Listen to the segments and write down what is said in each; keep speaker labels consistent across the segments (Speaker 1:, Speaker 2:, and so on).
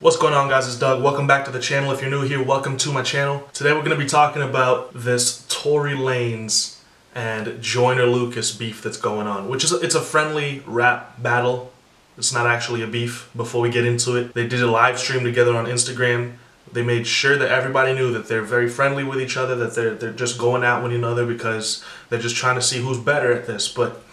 Speaker 1: What's going on, guys? It's Doug. Welcome back to the channel. If you're new here, welcome to my channel. Today we're going to be talking about this Tory Lanez and Joyner beef that's going on, which is it's a friendly rap battle. It's not actually a beef. Before we get into it, they did a live stream together on Instagram. They made sure that everybody knew that they're very friendly with each other, that they're just going at one another because they're just trying to see who's better at this. But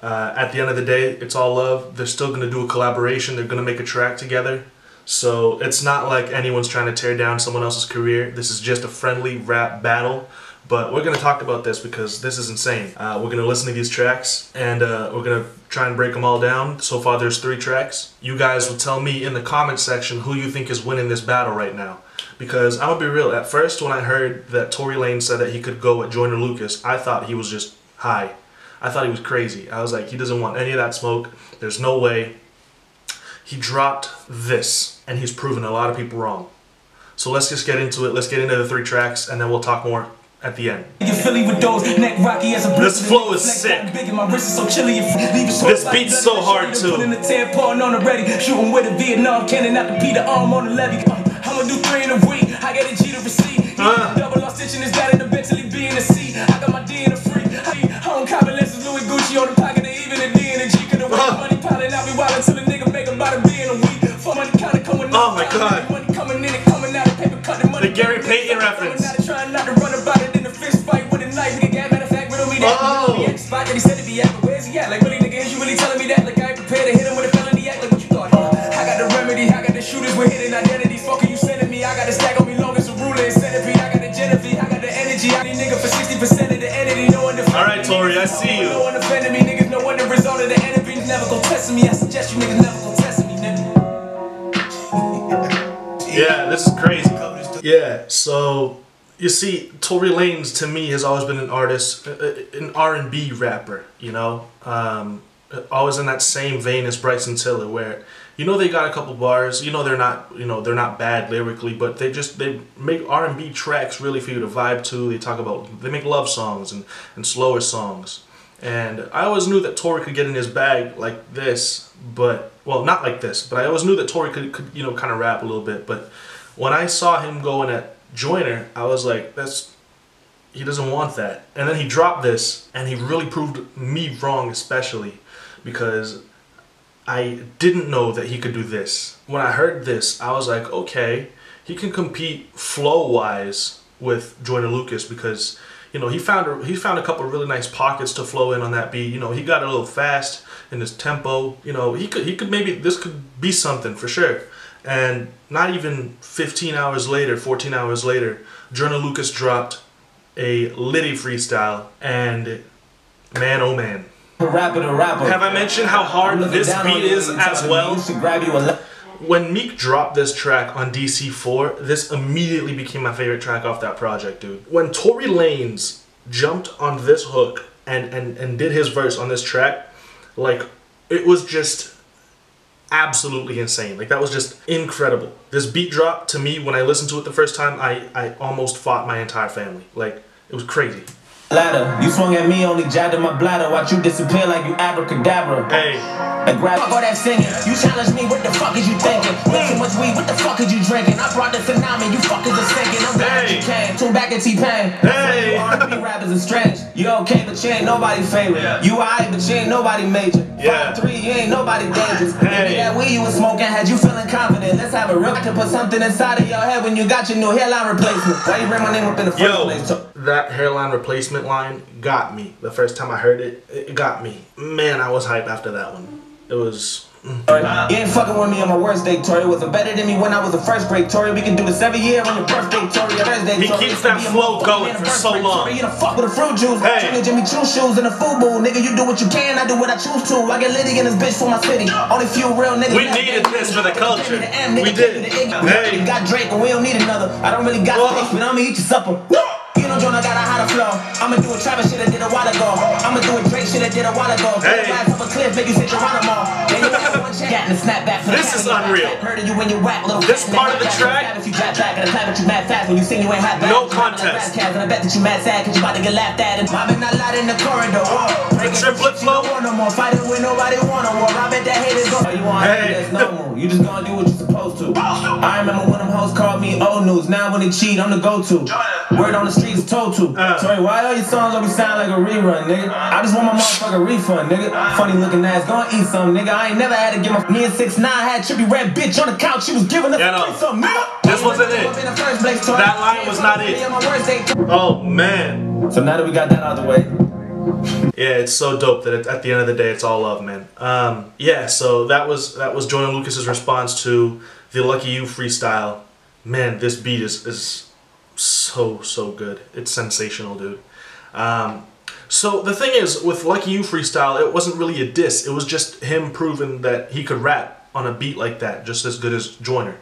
Speaker 1: at the end of the day, it's all love. They're still going to do a collaboration. They're going to make a track together. So it's not like anyone's trying to tear down someone else's career. This is just a friendly rap battle. But we're going to talk about this because this is insane. We're going to listen to these tracks and we're going to try and break them all down. So far there's 3 tracks. You guys will tell me in the comment section who you think is winning this battle right now. Because I'm going to be real, at first when I heard that Tory Lanez said that he could go at Joyner, I thought he was just high. I thought he was crazy. I was like, he doesn't want any of that smoke. There's no way. He dropped this, and he's proven a lot of people wrong. So let's just get into it. Let's get into the 3 tracks, and then we'll talk more at the end. This flow is sick. This beat's so hard too. Shooting with a Vietnam cannon out the beat the arm on the levee. I'ma do 3 in a week. I got a G to receipt. Double off stitching this guy in the eventually be in the C. I got my D in the free. Home convalescence, Louis Gucci on the pocket, and even a D in the G. Could have money piling out me while until a nigga make about a B in a week. For money kinda coming up. Oh my god. Money coming in and coming out of paper cutting money. The Gary Payton reference. Trying not to run about it in a fist fight with a knife. Nigga got matter of fact, riddle me that. The spot that he said to be at, but where's he at? Like really nigga, is you really telling me that? Like I ain't prepared to hit him with a felony act. Like what you thought? I got the remedy, I got the shooters with hidden identities. Fuck you sending me, I got a stack on me long as a ruler and centipede. I got the Genevieve, I got the energy. I need nigga for 60% of the entity. No one defending me. Alright Tory, I see you. No one offending me, niggas know what the result of the enemy. Never go testing me, I suggest you niggas never go testing me, nigga. Yeah, this is crazy. Yeah, so you see, Tory Lanez to me has always been an artist, an R&B rapper, you know, always in that same vein as Bryson Tiller, where you know they got a couple bars, you know they're not bad lyrically, but they make R&B tracks really for you to vibe to. They make love songs and slower songs. And I always knew that Tory could get in his bag like this, but, well, not like this, but I always knew that Tory could you know, kind of rap a little bit. But when I saw him going at Joyner, I was like, he doesn't want that. And then he dropped this, and he really proved me wrong, especially because I didn't know that he could do this. When I heard this, I was like, okay, he can compete flow-wise with Joyner because, you know, he found a couple of really nice pockets to flow in on that beat. You know, he got a little fast in his tempo. You know, he could maybe, this could be something for sure. And not even 15 hours later, 14 hours later, Joyner dropped a Liddy freestyle, and man oh man. Have I mentioned how hard this beat is as well? When Meek dropped this track on DC4, this immediately became my favorite track off that project, dude. When Tory Lanez jumped on this hook and did his verse on this track, like, it was just absolutely insane. Like, that was just incredible. This beat drop, to me, when I listened to it the first time, I almost fought my entire family. Like, it was crazy. Ladder, you swung at me, only jabbed in my bladder. Watch you disappear like you abracadabra. Hey. And grab all that singing. You challenge me, what the fuck is you thinking? With too much weed, what the fuck is you drinking? I brought the tsunami, you fuckers are sinking. I'm glad you came. Tune back at T-Pain. Hey. R&B rappers are strange. You okay, but you ain't nobody favorite. You alright, but you ain't nobody major. 5'3", you ain't nobody dangerous. Maybe that weed you was smoking had you feeling confident. Let's have a real to put something inside of your head when you got your new hairline replacement. Why you bring my name up in the first place? That hairline replacement line got me. The first time I heard it, it got me. Man, I was hyped after that one. It was... You ain't fucking with me on my worst day, Tory. Was better than me when I was the first grade, Tory. We can do this every year on your birthday, Tory. Thursday, he keeps that flow going for so long. You done fuck with a fruit juice. Hey. Jimmy Choo shoes and a FUBU. Nigga, you do what you can, I do what I choose to. I get litty in this bitch for my city. Only few real niggas. We needed this for the culture. We did. Hey. We got Drake and we don't need another. I don't really got space, but I'ma eat your supper. You know, Joyner got a hotter flow. I'ma do a Travis shit I did a while ago. I'ma do a Drake shit I did a while ago. Hey. Up a cliff, make you sit Geronimo. This is unreal. This part of the track, no contest. The triplet flow. Hey.
Speaker 2: supposed to. I remember when them hoes called me old news. Now when they cheat, I'm the go-to. Word on the streets is told to. Sorry, why all your songs always sound like a rerun, nigga? I just want my motherfucker refund, nigga. Funny looking ass, gonna eat some, nigga. I ain't never had to get my... Me and 6ix9ine had trippy red bitch on the couch. She was giving us some, nigga.
Speaker 1: This wasn't it. That line was not it. Oh, man.
Speaker 2: So now that we got that out of the way.
Speaker 1: Yeah, it's so dope that at the end of the day, it's all love, man. Yeah, so that was Joyner Lucas's response to the Lucky You freestyle. Man, this beat is so good. It's sensational, dude. So the thing is, with Lucky You freestyle, it wasn't really a diss. It was just him proving that he could rap on a beat like that, just as good as Joyner.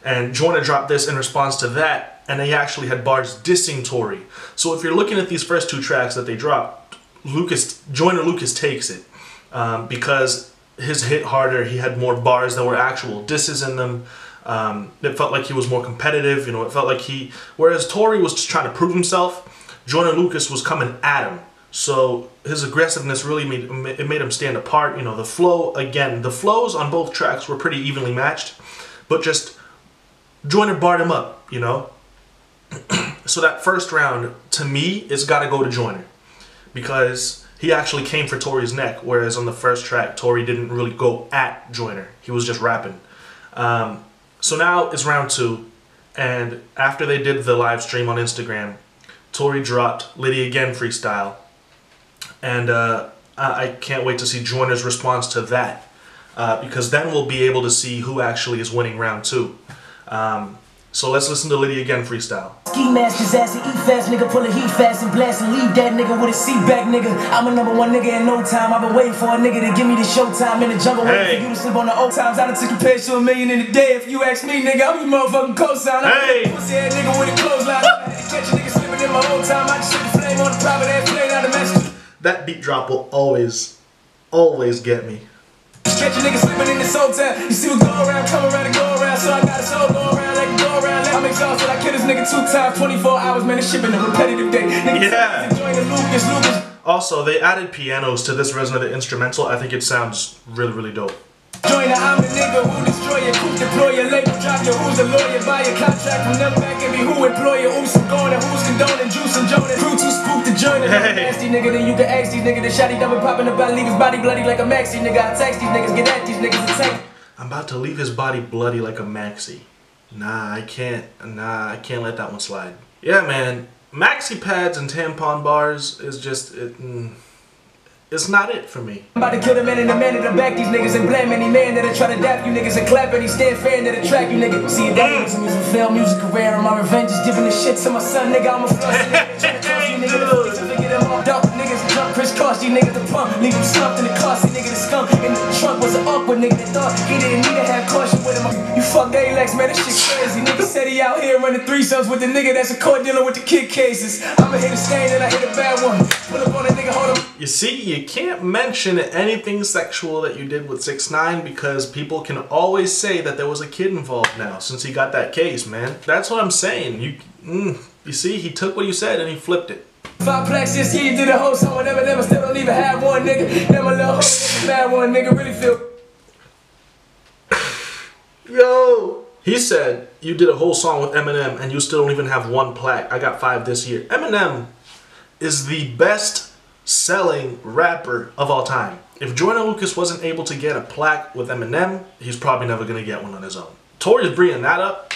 Speaker 1: And Joyner dropped this in response to that, and he actually had bars dissing Tory. So if you're looking at these first 2 tracks that they dropped, Joyner Lucas takes it because his hit harder. He had more bars that were actual disses in them. It felt like he was more competitive. You know, it felt like whereas Tory was just trying to prove himself, Joyner Lucas was coming at him. So his aggressiveness really made him stand apart. You know, the flow, again, the flows on both tracks were pretty evenly matched, but just Joyner barred him up, you know. So that first round, to me, it's got to go to Joyner, because he actually came for Tory's neck, whereas on the first track, Tory didn't really go at Joyner. He was just rapping. So now it's round 2, and after they did the live stream on Instagram, Tory dropped Liddy Again freestyle, and I can't wait to see Joyner's response to that, because then we'll be able to see who actually is winning round 2. So let's listen to Liddy Again freestyle.
Speaker 3: Ski mask his ass and eat fast, nigga. Pull a heat fast and blast and leave that nigga with a seat back, nigga. I'm a #1 nigga in no time. I've been waiting for a nigga to give me the showtime in the jungle. Waiting for you to sleep on the old times. I done took a page to $1 million in a day. If you ask me, nigga, I'm your motherfucking cosign. I'm a pussy ass nigga with a clothesline. I had to catch a nigga slipping in my old time. I just hit the flame on the private ass plane out of message.
Speaker 1: That beat drop will always get me.
Speaker 3: Catch a nigga slipping in this old time. You see what go around, come around and go around. So I got a soul go around like go around. I'm exhausted, I killed this nigga 2 times, 24 hours, man, it's shipping a repetitive day. Nigga,
Speaker 1: Also, they added pianos to this version of the instrumental. I think it sounds really dope.
Speaker 3: Joyner, I'm the nigga who destroy your coup, deploy your label, drop your who's a lawyer, buy your contract from them back and be who employer, who's going and who's condoning, juice and Joyner, crew to spook the journey. Nasty nigga, then you can ask these niggas, the shotty double popping up, I leave his body bloody like a maxi, nigga, I text these niggas, get at these niggas and take.
Speaker 1: I'm about to leave his body bloody like a maxi. Nah, I can't let that one slide. Yeah, man, maxi pads and tampon bars is just, it's not it for me.
Speaker 3: I'm about to kill the man in the man in the back, these niggas, and blame any man that'll try to dap you niggas and clap any stand fan that'll track you niggas. See it down, music film, music career, and my revenge is giving this shit to my son, nigga. I'm a flush nigga, trying to toss you nigga, the police to figure them all. Dark niggas jump, Chris Cross, you niggas the pump, leave him stuffed in the car, see nigga the skunk in the trunk was an awkward nigga that thought he didn't need to have caution with him. You fucked Alex, man, this shit crazy. Nigga said he out here running threesomes with the nigga that's a court dealer with the kid cases. I'ma hit a stain and I hit a bad one. Pull up on a nigga, hold him.
Speaker 1: You see, you can't mention anything sexual that you did with 6ix9ine because people can always say that there was a kid involved now since he got that case, man. That's what I'm saying. You see, he took what you said and he flipped it.
Speaker 3: 5 plaques this year, you did a whole song, whatever, never, still don't even have one, nigga. Never little hoe, bad one, nigga, really feel.
Speaker 1: Yo! He said, you did a whole song with Eminem and you still don't even have 1 plaque. I got 5 this year. Eminem is the best selling rapper of all time. If Joyner Lucas wasn't able to get a plaque with Eminem, he's probably never gonna get one on his own. Tory's bringing that up.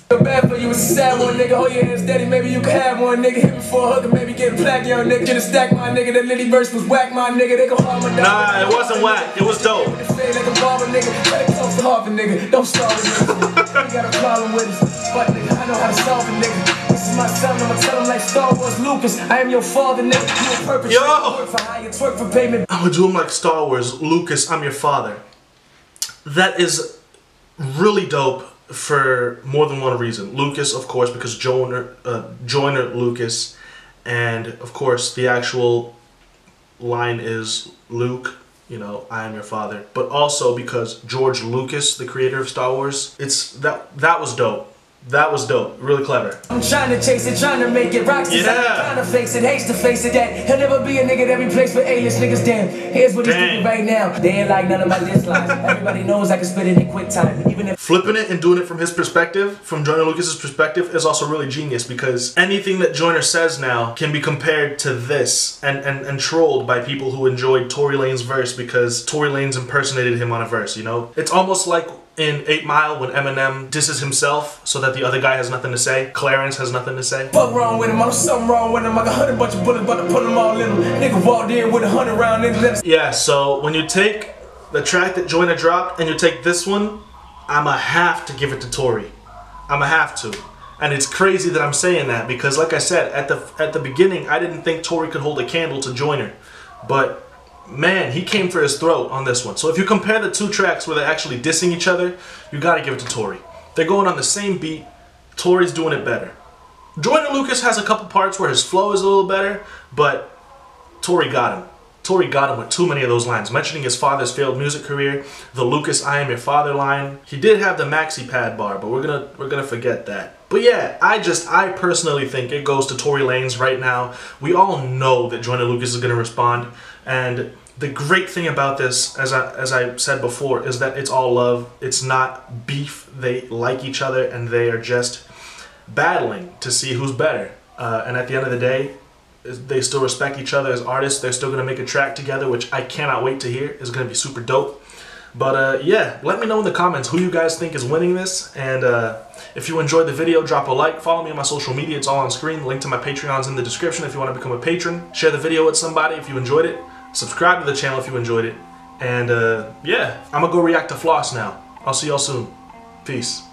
Speaker 3: Bad for you, it's a sad one, nigga. Hold your hands steady, maybe you can have one, nigga. Hit me for a hook and maybe get a plaque, young nigga. Should've stacked my nigga, that Liddy verse was whack, my nigga. They gon' harm my dog.
Speaker 1: Nah, it wasn't whack, it was dope.
Speaker 3: Like a barber, nigga. Better talk to Harvard, nigga. Don't start with me. You got a problem with us, but nigga, I know how to solve it, nigga. This is my son, I'ma tell him like Star Wars Lucas. I am your father, nigga. You a purpose.
Speaker 1: Yo!
Speaker 3: Work for hire, twerk for payment.
Speaker 1: I'ma do him like Star Wars. Lucas, I'm your father. That is really dope for more than one reason. Lucas, of course, because Joyner Lucas, and of course the actual line is Luke, you know, I am your father. But also because George Lucas, the creator of Star Wars, that was dope. That was dope. Really clever.
Speaker 3: I'm trying to chase it, trying to make it rocks.
Speaker 1: Yeah.
Speaker 3: Trying to face it, hates to face it. That he'll never be a nigga that replace for A-list niggas. Damn, here's what he's thinking right now. They ain't like none of my dislikes. Everybody knows I can spit it in quick time. Even if
Speaker 1: flipping it and doing it from his perspective, from Joyner Lucas's perspective, is also really genius because anything that Joyner says now can be compared to this and trolled by people who enjoyed Tory Lanez verse because Tory Lanez impersonated him on a verse, you know? It's almost like in 8 Mile when Eminem disses himself so that the other guy has nothing to say. Clarence has nothing to say.
Speaker 3: Fuck wrong with him, I'm something wrong with him. I got 100 bunch of bullets, about to put them all in him. Nigga walked in with 100 round in him.
Speaker 1: Yeah, so when you take the track that Joyner dropped and you take this one, I'ma have to give it to Tory. I'ma have to. And it's crazy that I'm saying that because like I said, at the beginning, I didn't think Tory could hold a candle to Joyner. But man, he came for his throat on this one. So if you compare the two tracks where they're actually dissing each other, you gotta give it to Tory. They're going on the same beat. Tory's doing it better. Joyner Lucas has a couple parts where his flow is a little better, but Tory got him. Tory got him with too many of those lines, mentioning his father's failed music career, the Lucas I am your father line. He did have the maxi pad bar, but we're gonna forget that. But yeah, I personally think it goes to Tory Lanez right now. We all know that Joyner Lucas is gonna respond, and the great thing about this, as I said before, is that it's all love. It's not beef. They like each other, and they are just battling to see who's better. And at the end of the day, they still respect each other as artists. They're still going to make a track together, which I cannot wait to hear. It's going to be super dope. But yeah, let me know in the comments who you guys think is winning this. And if you enjoyed the video, drop a like. Follow me on my social media. It's all on screen. Link to my Patreon's in the description if you want to become a patron. Share the video with somebody if you enjoyed it. Subscribe to the channel if you enjoyed it. And yeah, I'm going to go react to Floss now. I'll see y'all soon. Peace.